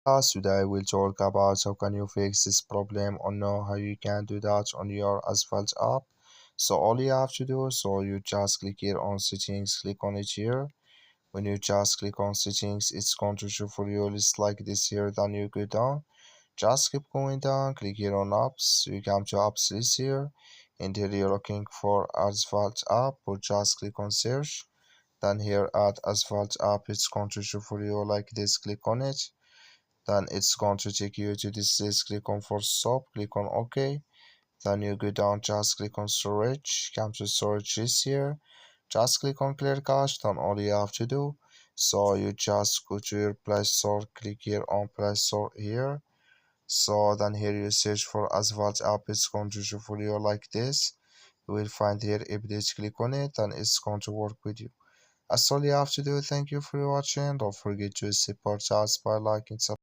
Today we'll talk about how can you fix this problem or know how you can do that on your Asphalt app. So all you have to do, so you just click here on settings, click on it here. When you just click on settings, it's going to show for you a list like this here. Then you go down, just keep going down, click here on apps. You come to apps list here, and here you're looking for Asphalt app, or just click on search. Then here at Asphalt app, it's going to show for you like this. Click on it, then it's going to take you to this list. Click on for stop, click on OK. Then you go down, just click on storage, come to storage this here, just click on clear cache. Then all you have to do, so you just go to your Play Store, click here on Play Store here. So then here you search for Asphalt app, it's going to show for you like this. You will find here update, click on it, and it's going to work with you. That's all you have to do. Thank you for watching. Don't forget to support us by liking, subscribing.